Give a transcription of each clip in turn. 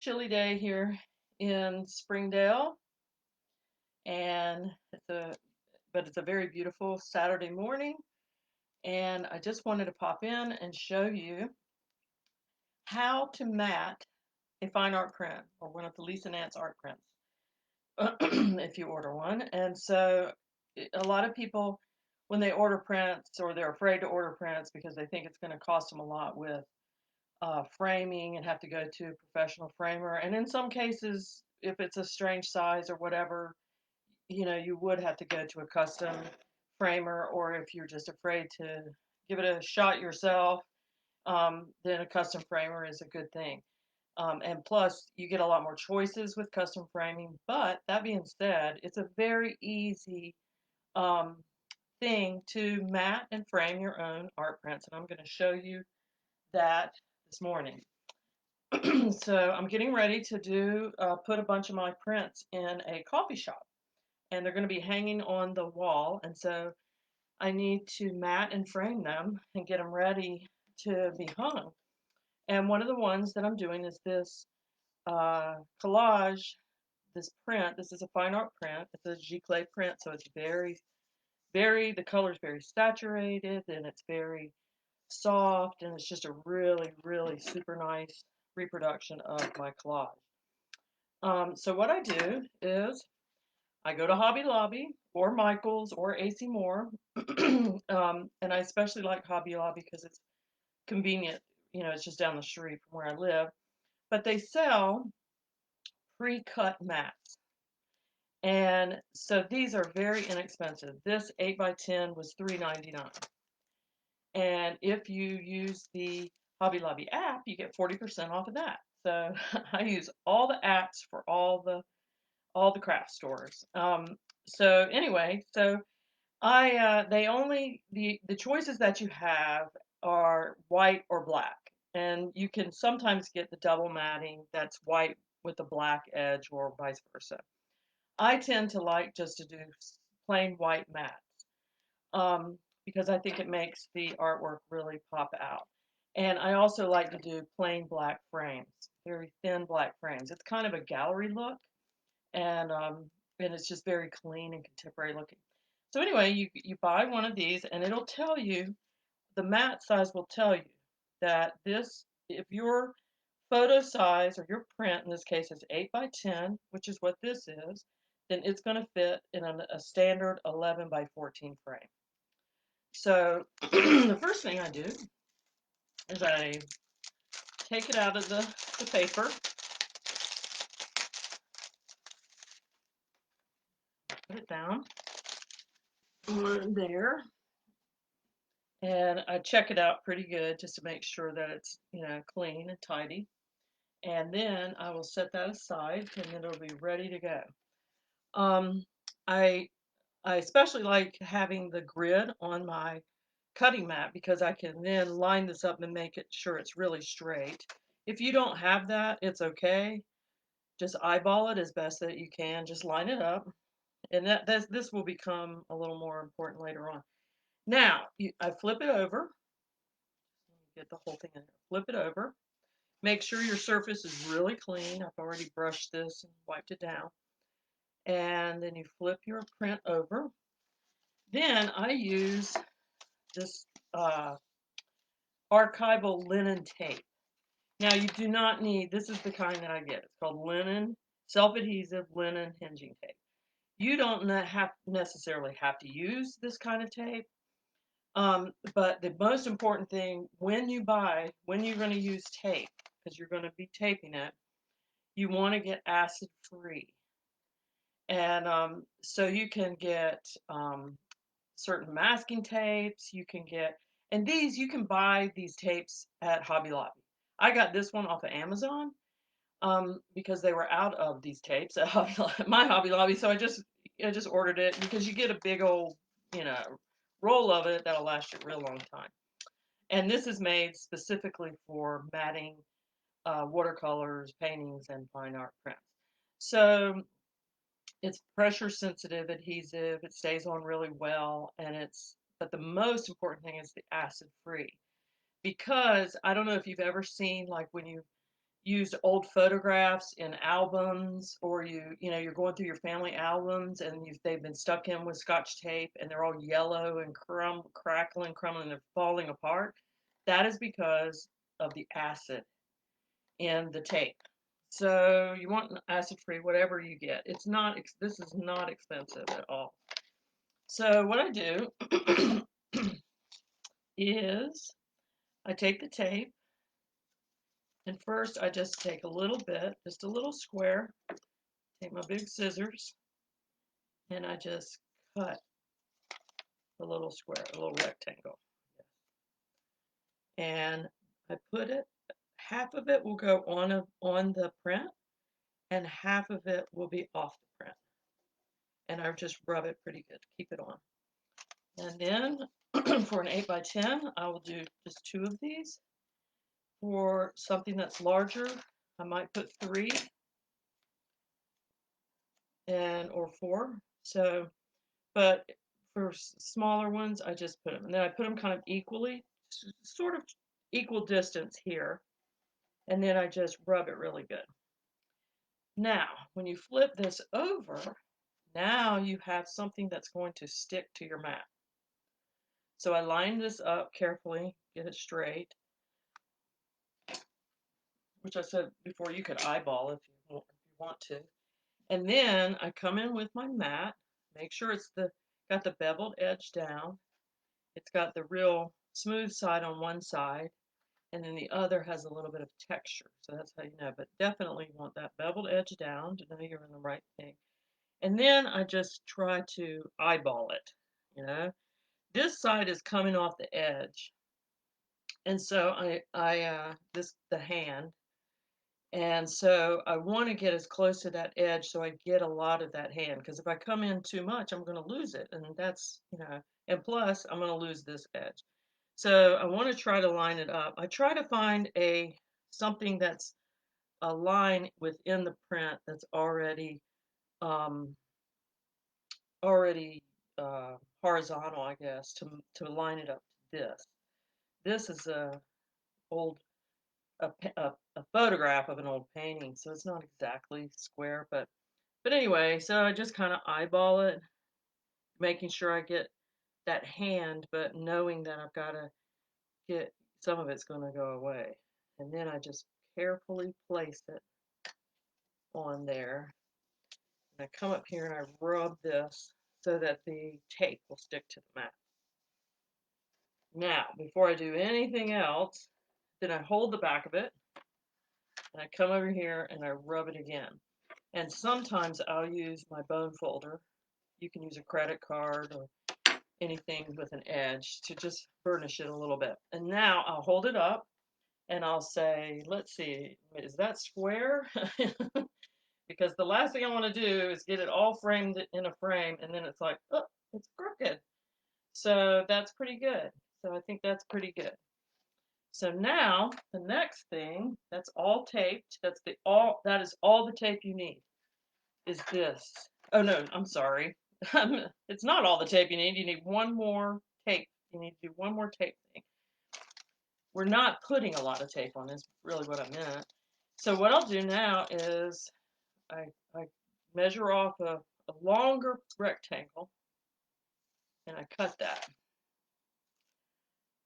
Chilly day here in Springdale, and it's a very beautiful Saturday morning. And I just wanted to pop in and show you how to mat a fine art print or one of the Lisa Nance art prints if you order one. And so, a lot of people, when they order prints, or they're afraid to order prints because they think it's going to cost them a lot with framing and have to go to a professional framer. And in some cases, if it's a strange size or whatever, you would have to go to a custom framer, or if you're just afraid to give it a shot yourself, then a custom framer is a good thing. And plus, you get a lot more choices with custom framing. But that being said, it's a very easy um, thing to mat and frame your own art prints. And I'm going to show you that this morning. So I'm getting ready to put a bunch of my prints in a coffee shop, and they're going to be hanging on the wall. And so I need to mat and frame them and get them ready to be hung. And one of the ones that I'm doing is this collage, this print. This is a fine art print. It's a giclée print, so it's the color's very saturated and it's very soft, and it's just a really, really super nice reproduction of my collage. So what I do is I go to Hobby Lobby or Michael's or AC Moore, and I especially like Hobby Lobby because it's convenient. It's just down the street from where I live. But they sell pre-cut mats, and so these are very inexpensive. This 8x10 was $3.99, and if you use the Hobby Lobby app, you get 40% off of that. So I use all the apps for all the craft stores. So anyway, so I they only the choices that you have are white or black, and you can sometimes get the double matting that's white with a black edge or vice versa. I tend to like just to do plain white matte, because I think it makes the artwork really pop out. And I also like to do plain black frames, very thin black frames. It's kind of a gallery look, and it's just very clean and contemporary looking. So anyway, you buy one of these, and it'll tell you, the mat size will tell you that this, if your photo size or your print in this case is 8x10, which is what this is, then it's going to fit in a standard 11x14 frame. So the first thing I do is I take it out of the paper, put it down on there, and I check it out pretty good just to make sure that it's clean and tidy. And then I will set that aside, and then it'll be ready to go. Um, I I especially like having the grid on my cutting mat because I can then line this up and make it sure it's really straight. If you don't have that, it's okay. Just eyeball it as best that you can. Just line it up, and this will become a little more important later on. Now, I flip it over. Get the whole thing in there. Flip it over. Make sure your surface is really clean. I've already brushed this and wiped it down. And then you flip your print over. Then I use this uh, archival linen tape. Now you do not need, this is the kind that I get. It's called linen, self-adhesive linen hinging tape. You don't necessarily have to use this kind of tape. But the most important thing when you're going to use tape, because you're going to be taping it, you want to get acid free. And so you can get certain masking tapes. And you can buy these tapes at Hobby Lobby. I got this one off of Amazon, because they were out of these tapes at my Hobby Lobby. So I just ordered it because you get a big old, you know, roll of it that'll last you a real long time. And this is made specifically for matting watercolors, paintings, and fine art prints. So it's pressure sensitive adhesive. It stays on really well, but the most important thing is the acid free, because I don't know if you've ever seen, like, when used old photographs in albums, or you're going through your family albums and they've been stuck in with scotch tape and they're all yellow and crackling, crumbling, they're falling apart. That is because of the acid in the tape. So you want acid free, whatever you get. This is not expensive at all. So what I do is I take the tape, and first I just take a little bit, just a little square, take my big scissors, and I just cut a little square, a little rectangle. And I put it, half of it will go on the print, and half of it will be off the print. And I just rub it pretty good, keep it on. And then for an 8x10, I will do just 2 of these. For something that's larger, I might put 3 or 4. So, but for smaller ones, I just put them. And then I put them kind of equally, sort of equal distance here. And then I just rub it really good. Now, when you flip this over, now you have something that's going to stick to your mat. So I line this up carefully, get it straight, which I said before you could eyeball if you want to. And then I come in with my mat, make sure it's got the beveled edge down. It's got the real smooth side on one side, and then the other has a little bit of texture. So that's how you know. But definitely you want that beveled edge down to know you're in the right thing. And then I just try to eyeball it, you know. This side is coming off the edge. And so the hand. And so I want to get as close to that edge so I get a lot of that hand. Because if I come in too much, I'm going to lose it. And and plus I'm going to lose this edge. So I want to try to line it up. I try to find something that's a line within the print that's um, already horizontal, I guess, to line it up to this. This is old a photograph of an old painting, so it's not exactly square, but anyway, so I just kind of eyeball it, making sure I get that hand, but knowing that I've got to get some of it's going to go away, and then I just carefully place it on there, and I come up here and I rub this so that the tape will stick to the mat. Now, before I do anything else, then I hold the back of it, and I come over here and I rub it again. And sometimes I'll use my bone folder. You can use a credit card or anything with an edge to just burnish it a little bit. And now I'll hold it up and I'll say, let's see, is that square? Because the last thing I want to do is get it all framed in a frame and then it's like, oh, it's crooked. So that's pretty good. So I think that's pretty good. So now the next thing, that's all taped. That is all the tape you need is this. Oh no, I'm sorry. It's not all the tape you need. You need one more tape. You need to do one more tape thing. We're not putting a lot of tape on this, really what I meant. So what I'll do now is I measure off a longer rectangle and I cut that.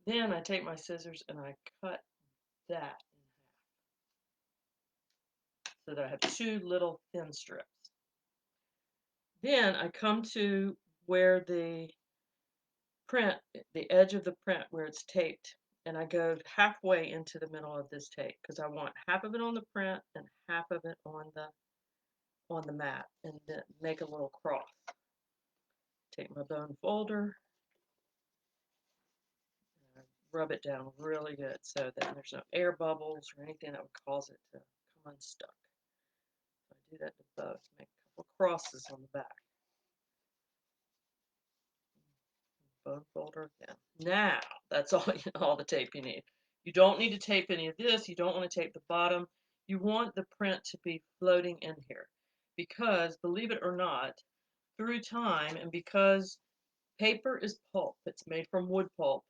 Then I take my scissors and I cut that so that I have 2 little thin strips. Then I come to where the edge of the print where it's taped, and I go halfway into the middle of this tape because I want half of it on the print and half of it on the mat, and then make a little cross. Take my bone folder, and I rub it down really good so that there's no air bubbles or anything that would cause it to come unstuck. So I do that to both, make a couple crosses on the back. Bone folder again. Now, that's all the tape you need. You don't need to tape any of this. You don't want to tape the bottom. You want the print to be floating in here because, believe it or not, through time and because paper is pulp, it's made from wood pulp,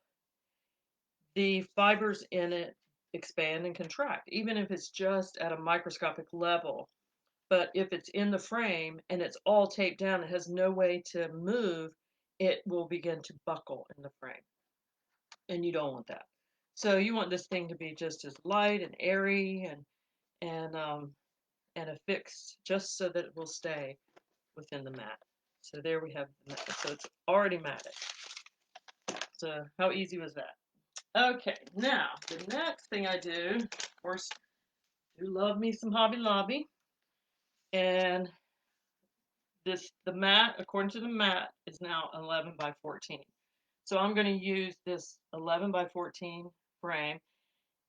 the fibers in it expand and contract, even if it's just at a microscopic level. But if it's in the frame and it's all taped down, it has no way to move, it will begin to buckle in the frame. And you don't want that. So you want this thing to be just as light and airy and affixed just so that it will stay within the mat. So there we have the mat. So it's already matted. So how easy was that? Okay, now the next thing I do, of course, I do love me some Hobby Lobby, and the mat, according to the mat, is now 11 by 14. So I'm going to use this 11 by 14 frame.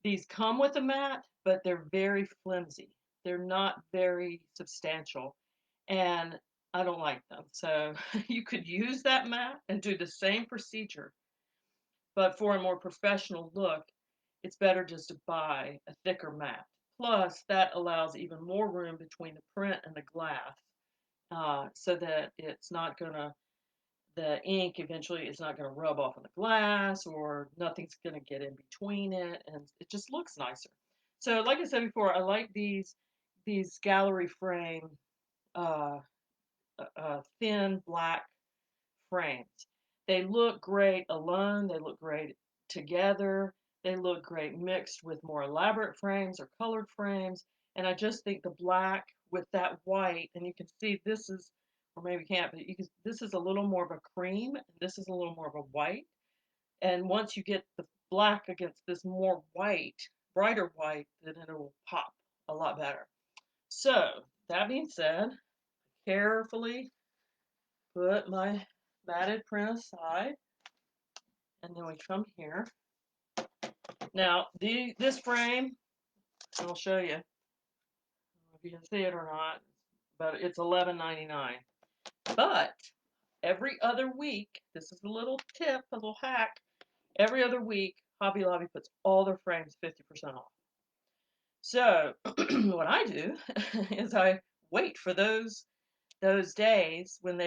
These come with a mat, but they're very flimsy. They're not very substantial, and I don't like them. So you could use that mat and do the same procedure, but for a more professional look, it's better just to buy a thicker mat. Plus, that allows even more room between the print and the glass, so that it's not gonna, the ink eventually is not gonna rub off on the glass, or nothing's gonna get in between it, and it just looks nicer. So, like I said before, I like these gallery frame, uh, thin black frames. They look great alone, they look great together, they look great mixed with more elaborate frames or colored frames. And I just think the black with that white, and you can see this is, or maybe you can't, but you can, this is a little more of a cream, and this is a little more of a white. And once you get the black against this more white, brighter white, then it'll pop a lot better. So, that being said, carefully put my matted print aside, and then we come here. Now, this frame, I'll show you if you can see it or not, but it's $11.99. But every other week, this is a little tip, a little hack. Every other week, Hobby Lobby puts all their frames 50% off. So what I do is I wait for those days when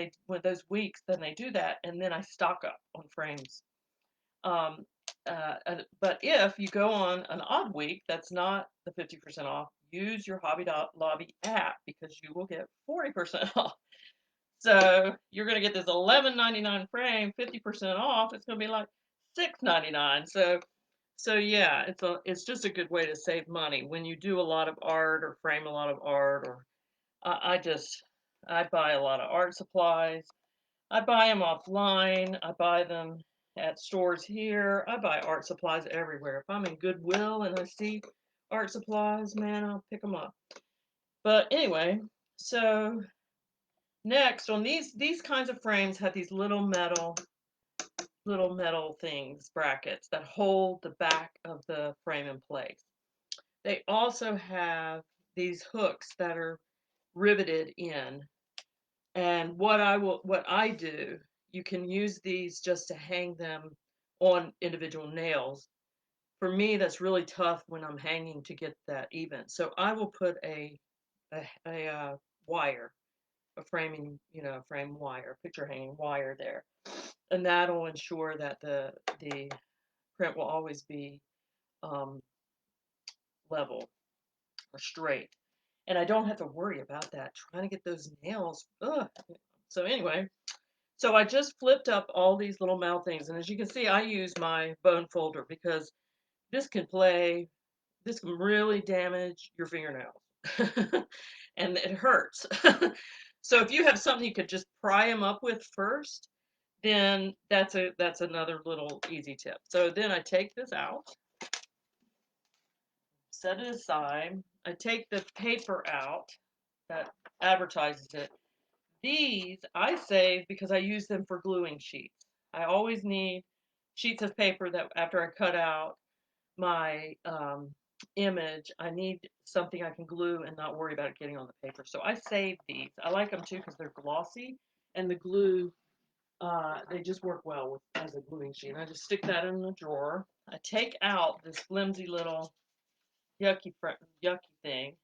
those weeks, then they do that, and then I stock up on frames. Um, but if you go on an odd week that's not the 50% off, use your Hobby Lobby app because you will get 40% off. So you're going to get this $11.99 frame, 50% off. It's going to be like $6.99. So yeah, it's just a good way to save money when you do a lot of art or frame a lot of art. Or I just I buy a lot of art supplies. I buy them offline. I buy them at stores here. I buy art supplies everywhere. If I'm in Goodwill and I see art supplies, man, I'll pick them up. But anyway, so next on these kinds of frames have these little metal things, brackets that hold the back of the frame in place. They also have these hooks that are riveted in. And what I do, you can use these just to hang them on individual nails. For me, that's really tough when I'm hanging to get that even. So I will put a wire, a framing, frame wire, picture hanging wire there, and that'll ensure that the print will always be um, level or straight, and I don't have to worry about that trying to get those nails. Ugh. So anyway, so I just flipped up all these little metal things, and as you can see, I use my bone folder because this can play, this can really damage your fingernails, and it hurts. So if you have something you could just pry them up with first, then that's another little easy tip. So then I take this out, set it aside. I take the paper out that advertises it. These I save because I use them for gluing sheets. I always need sheets of paper that after I cut out my image, I need something I can glue and not worry about it getting on the paper. So I save these. I like them too because they're glossy, and the glue, they just work well as a gluing sheet. And I just stick that in the drawer. I take out this flimsy little yucky thing,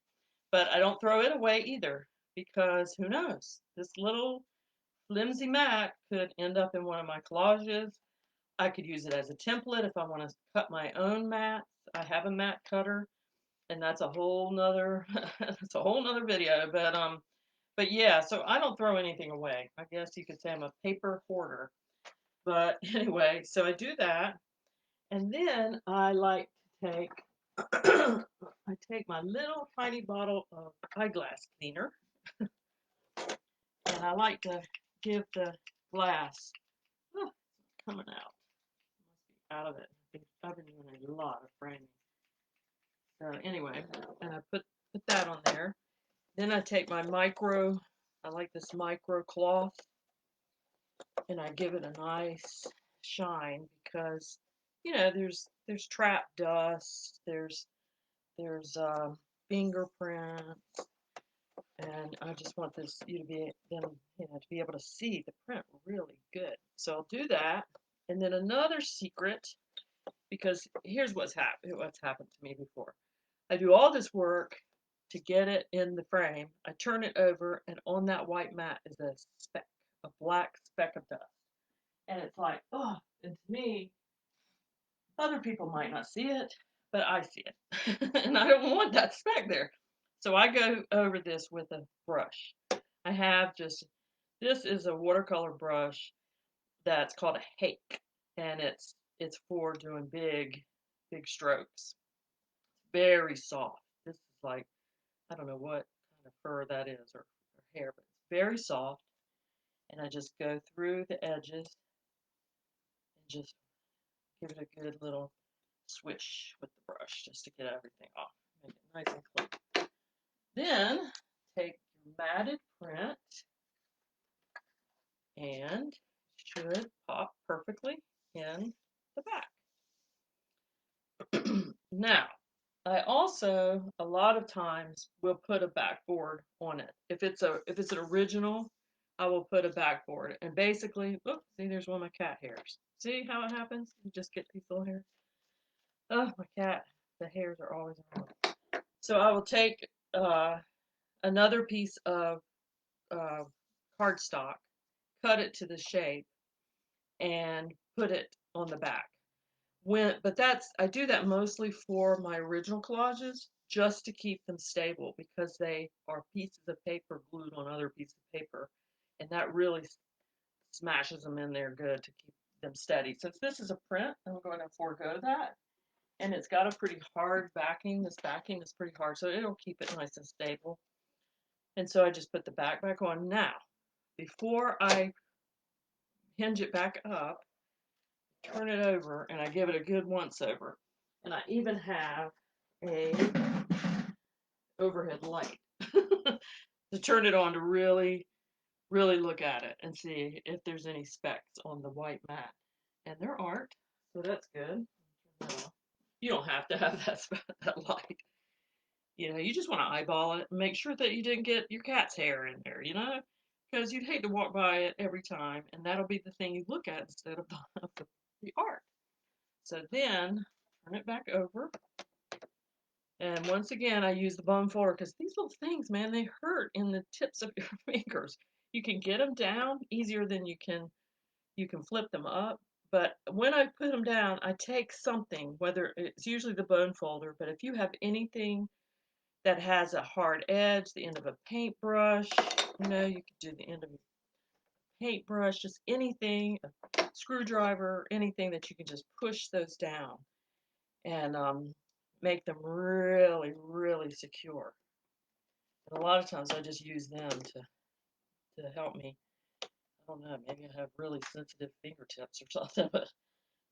but I don't throw it away either because who knows? This little flimsy mat could end up in one of my collages. I could use it as a template if I want to cut my own mats. I have a mat cutter, and that's a whole nother that's a whole nother video. But yeah, so I don't throw anything away. I guess you could say I'm a paper hoarder. But anyway, so I do that, and then I like to take I take my little tiny bottle of eyeglass cleaner, and I like to give the glass coming out. Must be out of it. I've been doing a lot of framing. So anyway, and I put that on there. Then I take my micro. I like this micro cloth, and I give it a nice shine because there's trap dust, there's fingerprint, and I just want this you to be them to be able to see the print really good. So I'll do that, and then another secret, because here's what's happened to me before. I do all this work to get it in the frame. I turn it over, and on that white mat is a speck, a black speck of dust. And it's like, oh, and to me, other people might not see it, but I see it. And I don't want that speck there. So I go over this with a brush. I have just, this is a watercolor brush that's called a hake, and it's for doing big strokes. Very soft. This is like, I don't know what kind of fur that is, or hair, but it's very soft. And I just go through the edges and just give it a good little swish with the brush just to get everything off. Make it nice and clean. Then take your matted print, and should pop perfectly in the back. Now, I also a lot of times will put a backboard on it. If it's an original, I will put a backboard. And basically, oops, see, there's one of my cat hairs. See how it happens? You just get these little hairs. Oh, my cat, the hairs are always on. So I will take another piece of uh, cardstock, cut it to the shape, and put it on the back. But I do that mostly for my original collages, just to keep them stable, because they are pieces of paper glued on other pieces of paper, and that really smashes them in there good to keep them steady. Since this is a print, I'm going to forego that, and it's got a pretty hard backing. This backing is pretty hard, so it'll keep it nice and stable. And so I just put the back on. Now, before I hinge it back up, turn it over, and I give it a good once over. And I even have a overhead light to turn it on to really, really look at it and see if there's any specks on the white mat. And there aren't, so that's good. You don't have to have that light. You just want to eyeball it and make sure that you didn't get your cat's hair in there, because you'd hate to walk by it every time, and that'll be the thing you look at instead of the art. So then turn it back over. And once again, I use the bone folder because these little things, man, they hurt in the tips of your fingers. You can get them down easier than you can flip them up. But when I put them down, I take something, whether it's usually the bone folder, but if you have anything that has a hard edge, the end of a paintbrush, you could do the end of a paintbrush, just anything, a screwdriver, anything that you can just push those down and make them really, really secure. And a lot of times I just use them to help me. I don't know, maybe I have really sensitive fingertips or something,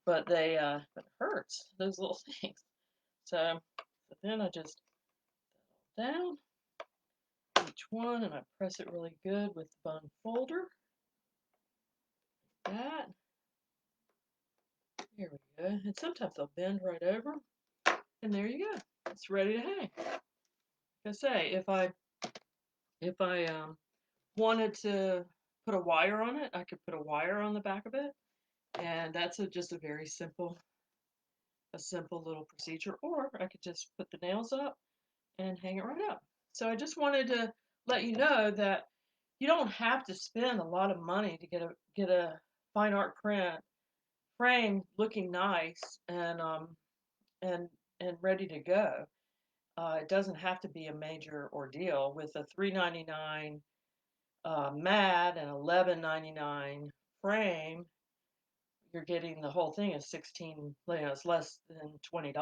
but it hurts, those little things. So then I just down each one, and I press it really good with the bone folder. Like that. Here we go. And sometimes they'll bend right over, and there you go. It's ready to hang. Like I say, if I wanted to put a wire on it, I could put a wire on the back of it, and that's just a very simple little procedure. Or I could just put the nails up and hang it right up. So I just wanted to let you know that you don't have to spend a lot of money to get a fine art print frame looking nice and and ready to go. It doesn't have to be a major ordeal with a $3.99 mat and $11.99 frame. You're getting the whole thing is 16, it's less than $20.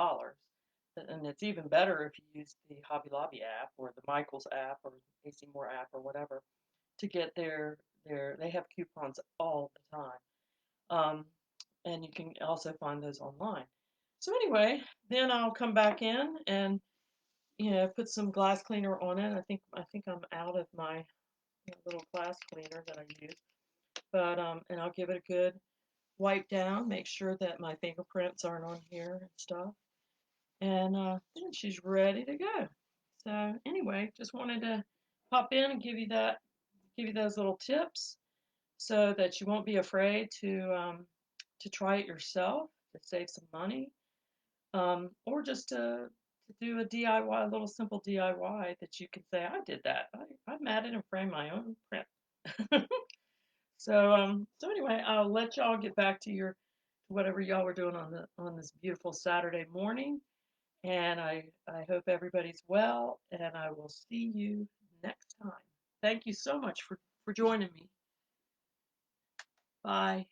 And it's even better if you use the Hobby Lobby app or the Michaels app or AC Moore app or whatever to get they have coupons all the time. And you can also find those online. So anyway, then I'll come back in and put some glass cleaner on it. I think I'm out of my little glass cleaner that I use, but and I'll give it a good wipe down, make sure that my fingerprints aren't on here and stuff, and then she's ready to go. So anyway, just wanted to pop in and give you those little tips so that you won't be afraid to try it yourself to save some money, or just to do a DIY, a little simple DIY that you can say, I did that. I matted and framed my own print. So anyway, I'll let y'all get back to your whatever y'all were doing on this beautiful Saturday morning. And I hope everybody's well, and I will see you next time. Thank you so much for joining me. Bye.